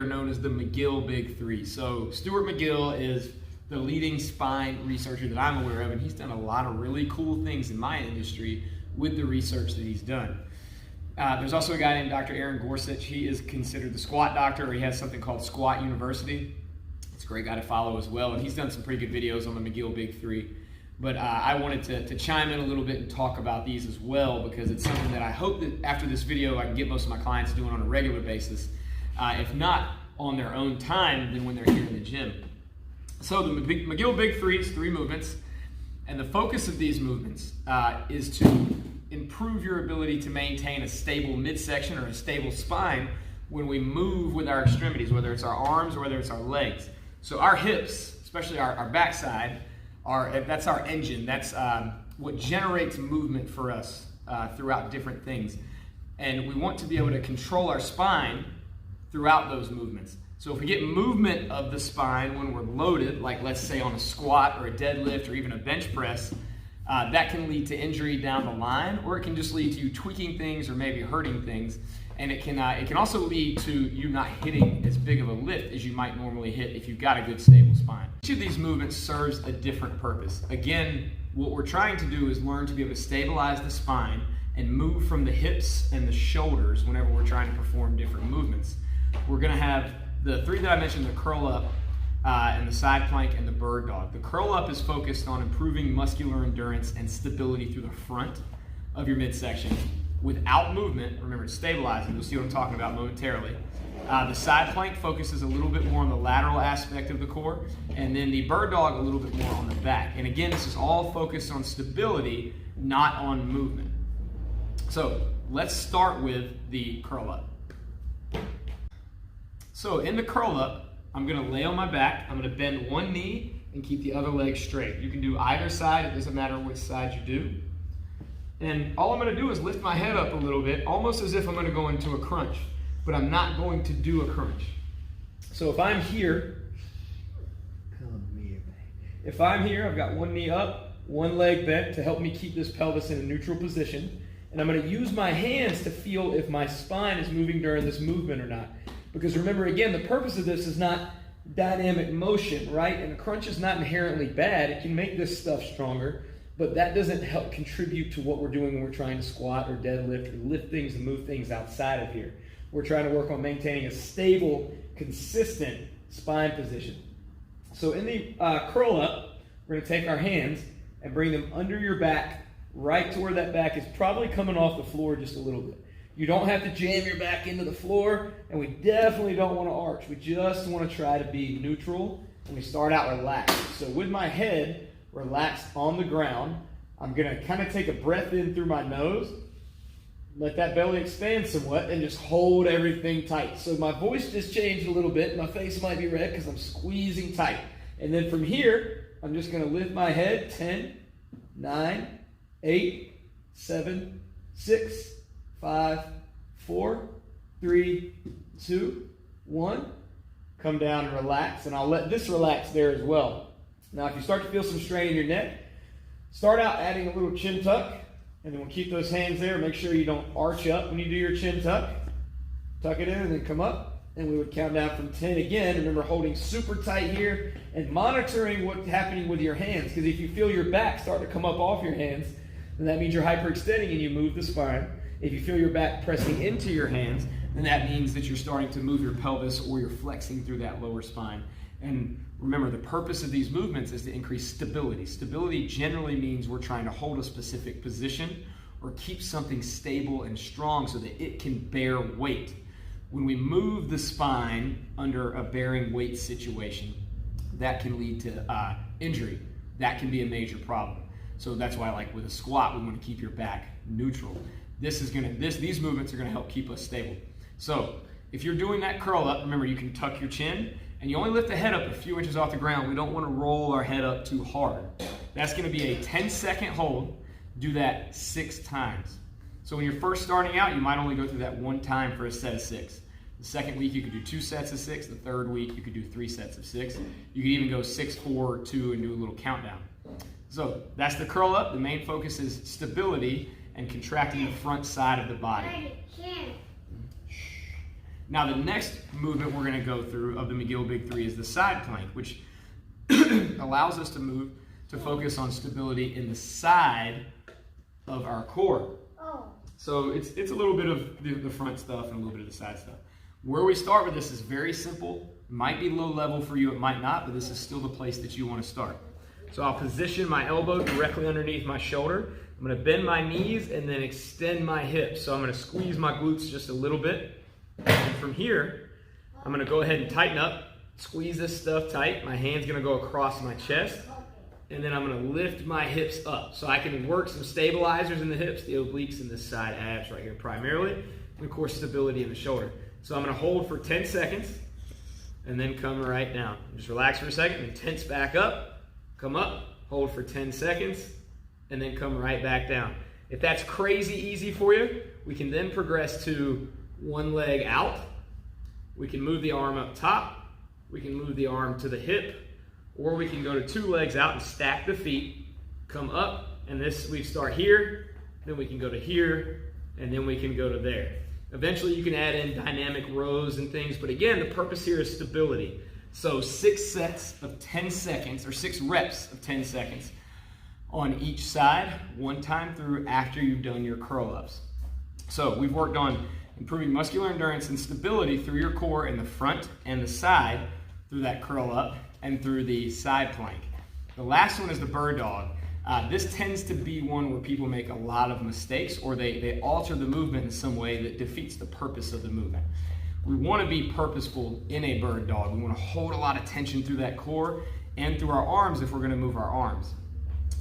known as the McGill Big 3. So Stuart McGill is the leading spine researcher that I'm aware of, and he's done a lot of really cool things in my industry with the research that he's done. There's also a guy named Dr. Aaron Gorsuch. He is considered the squat doctor, or he has something called Squat University. It's a great guy to follow as well, and he's done some pretty good videos on the McGill Big 3. But I wanted to chime in a little bit and talk about these as well, because it's something that I hope that after this video I can get most of my clients doing on a regular basis. If not on their own time, then when they're here in the gym. So the McGill Big 3 is 3 movements, and the focus of these movements is to improve your ability to maintain a stable midsection or a stable spine when we move with our extremities, whether it's our arms or whether it's our legs. So our hips, especially our backside, that's our engine. That's what generates movement for us throughout different things. And we want to be able to control our spine throughout those movements. So if we get movement of the spine when we're loaded, like let's say on a squat or a deadlift or even a bench press, that can lead to injury down the line, or it can just lead to you tweaking things or maybe hurting things. And it can also lead to you not hitting as big of a lift as you might normally hit if you've got a good stable spine. Each of these movements serves a different purpose. Again, what we're trying to do is learn to be able to stabilize the spine and move from the hips and the shoulders whenever we're trying to perform different movements. We're going to have the 3 that I mentioned, the curl up and the side plank and the bird dog. The curl up is focused on improving muscular endurance and stability through the front of your midsection without movement. Remember, it's stabilizing. You'll see what I'm talking about momentarily. The side plank focuses a little bit more on the lateral aspect of the core, and then the bird dog a little bit more on the back. And again, this is all focused on stability, not on movement. So let's start with the curl up. So in the curl up, I'm going to lay on my back. I'm going to bend one knee and keep the other leg straight. You can do either side. It doesn't matter which side you do. And all I'm going to do is lift my head up a little bit, almost as if I'm going to go into a crunch, but I'm not going to do a crunch. So if I'm here, I've got one knee up, one leg bent to help me keep this pelvis in a neutral position. And I'm going to use my hands to feel if my spine is moving during this movement or not. Because remember, again, the purpose of this is not dynamic motion, right? And a crunch is not inherently bad. It can make this stuff stronger, but that doesn't help contribute to what we're doing when we're trying to squat or deadlift or lift things and move things outside of here. We're trying to work on maintaining a stable, consistent spine position. So in the curl up, we're going to take our hands and bring them under your back, right to where that back is probably coming off the floor just a little bit. You don't have to jam your back into the floor, and we definitely don't want to arch. We just want to try to be neutral, and we start out relaxed. So with my head relaxed on the ground, I'm going to kind of take a breath in through my nose, let that belly expand somewhat, and just hold everything tight. So my voice just changed a little bit. My face might be red because I'm squeezing tight. And then from here, I'm just going to lift my head. 10, 9, 8, 7, 6, 5, 4, 3, 2, 1. Come down and relax, and I'll let this relax there as well. Now, if you start to feel some strain in your neck, start out adding a little chin tuck, and then we'll keep those hands there. Make sure you don't arch up when you do your chin tuck. Tuck it in and then come up, and we would count down from 10 again. Remember, holding super tight here and monitoring what's happening with your hands, because if you feel your back start to come up off your hands, then that means you're hyperextending and you move the spine. If you feel your back pressing into your hands, then that means that you're starting to move your pelvis or you're flexing through that lower spine. And remember, the purpose of these movements is to increase stability. Stability generally means we're trying to hold a specific position or keep something stable and strong so that it can bear weight. When we move the spine under a bearing weight situation, that can lead to injury. That can be a major problem. So that's why, like with a squat, we want to keep your back neutral. These movements are going to help keep us stable. So if you're doing that curl up, remember you can tuck your chin and you only lift the head up a few inches off the ground. We don't want to roll our head up too hard. That's going to be a 10-second hold. Do that 6 times. So when you're first starting out, you might only go through that 1 time for a set of 6. The second week you could do 2 sets of 6. The third week you could do 3 sets of 6. You could even go 6, 4, 2 and do a little countdown. So that's the curl up. The main focus is stability and contracting the front side of the body. Now the next movement we're going to go through of the McGill Big 3 is the side plank, which allows us to move to focus on stability in the side of our core. So it's a little bit of the front stuff and a little bit of the side stuff. Where we start with this is very simple. It might be low level for you, it might not, but this is still the place that you want to start. So I'll position my elbow directly underneath my shoulder. I'm going to bend my knees and then extend my hips. So I'm going to squeeze my glutes just a little bit. And from here, I'm going to go ahead and tighten up, squeeze this stuff tight. My hand's going to go across my chest. And then I'm going to lift my hips up. So I can work some stabilizers in the hips, the obliques and the side abs right here primarily. And of course, stability in the shoulder. So I'm going to hold for 10 seconds and then come right down. Just relax for a second and tense back up, come up, hold for 10 seconds, and then come right back down. If that's crazy easy for you, we can then progress to one leg out. We can move the arm up top. We can move the arm to the hip. Or we can go to two legs out and stack the feet, come up, and we start here, then we can go to here, and then we can go to there. Eventually you can add in dynamic rows and things, but again, the purpose here is stability. So 6 sets of 10 seconds, or 6 reps of 10 seconds on each side, one time through after you've done your curl-ups. So we've worked on improving muscular endurance and stability through your core in the front and the side through that curl-up and through the side plank. The last one is the bird dog. This tends to be one where people make a lot of mistakes, or they alter the movement in some way that defeats the purpose of the movement. We want to be purposeful in a bird dog. We want to hold a lot of tension through that core and through our arms if we're going to move our arms.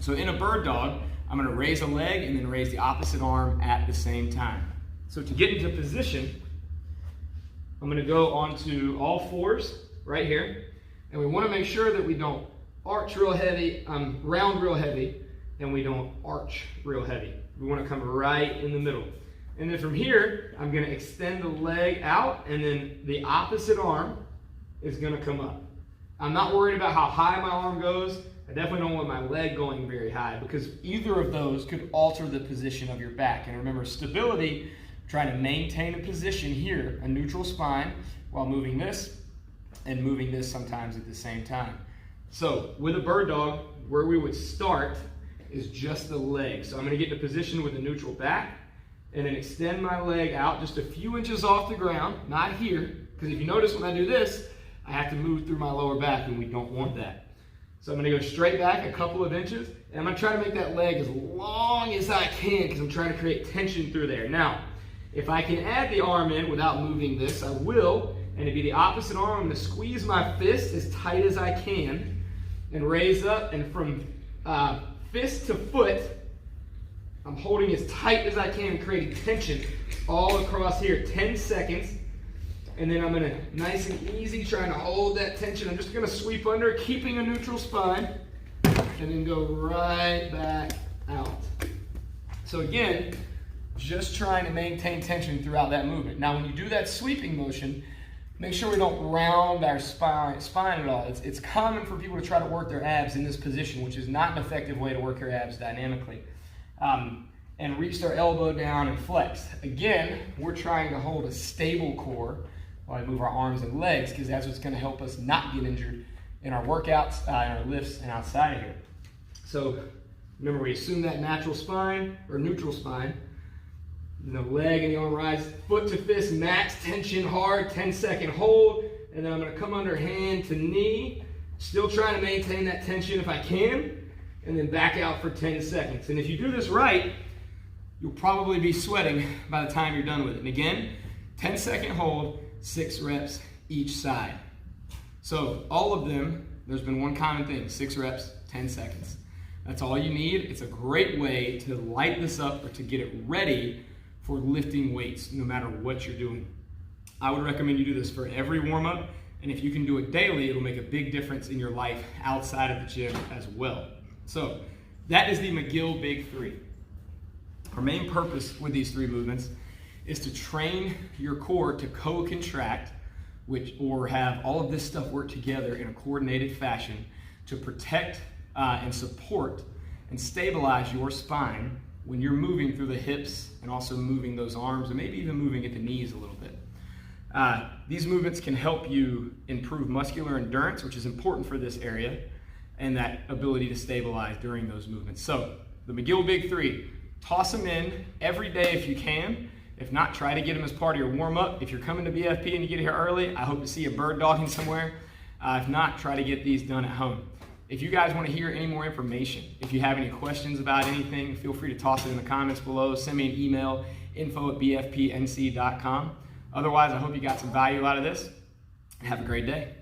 So in a bird dog, I'm going to raise a leg and then raise the opposite arm at the same time. So to get into position, I'm going to go onto all fours right here. And we want to make sure that we don't arch real heavy, round real heavy, and we don't arch real heavy. We want to come right in the middle. And then from here, I'm going to extend the leg out, and then the opposite arm is going to come up. I'm not worried about how high my arm goes. I definitely don't want my leg going very high, because either of those could alter the position of your back. And remember, stability, trying to maintain a position here, a neutral spine, while moving this and moving this sometimes at the same time. So with a bird dog, where we would start is just the leg. So I'm going to get in a position with a neutral back and then extend my leg out just a few inches off the ground, not here, because if you notice when I do this, I have to move through my lower back, and we don't want that. So I'm going to go straight back a couple of inches, and I'm going to try to make that leg as long as I can, because I'm trying to create tension through there. Now, if I can add the arm in without moving this, I will. And it'd be the opposite arm. I'm going to squeeze my fist as tight as I can and raise up. And from fist to foot, I'm holding as tight as I can, creating tension all across here. 10 seconds. And then I'm going to, nice and easy, trying to hold that tension. I'm just going to sweep under, keeping a neutral spine, and then go right back out. So again, just trying to maintain tension throughout that movement. Now when you do that sweeping motion, make sure we don't round our spine at all. It's common for people to try to work their abs in this position, which is not an effective way to work your abs dynamically. And reach their elbow down and flex. Again, we're trying to hold a stable core while we move our arms and legs, because that's what's going to help us not get injured in our workouts, in our lifts, and outside of here. So remember, we assume that natural spine, or neutral spine. The leg and the arm rise, foot to fist, max tension, hard, 10-second hold, and then I'm going to come under hand to knee, still trying to maintain that tension if I can, and then back out for 10 seconds. And if you do this right, you'll probably be sweating by the time you're done with it. And again, 10-second hold, 6 reps each side. So all of them, there's been one common thing: 6 reps, 10 seconds. That's all you need. It's a great way to light this up or to get it ready for lifting weights, no matter what you're doing. I would recommend you do this for every warm-up, and if you can do it daily, it'll make a big difference in your life outside of the gym as well. So that is the McGill Big 3. Our main purpose with these 3 movements is to train your core to co-contract, or have all of this stuff work together in a coordinated fashion to protect and support and stabilize your spine when you're moving through the hips and also moving those arms, and maybe even moving at the knees a little bit. These movements can help you improve muscular endurance, which is important for this area, and that ability to stabilize during those movements. So the McGill Big 3, toss them in every day if you can. If not, try to get them as part of your warm-up. If you're coming to BFP and you get here early, I hope to see you bird dogging somewhere. If not, try to get these done at home. If you guys want to hear any more information, if you have any questions about anything, feel free to toss it in the comments below. Send me an email, info@bfpnc.com. Otherwise, I hope you got some value out of this. Have a great day.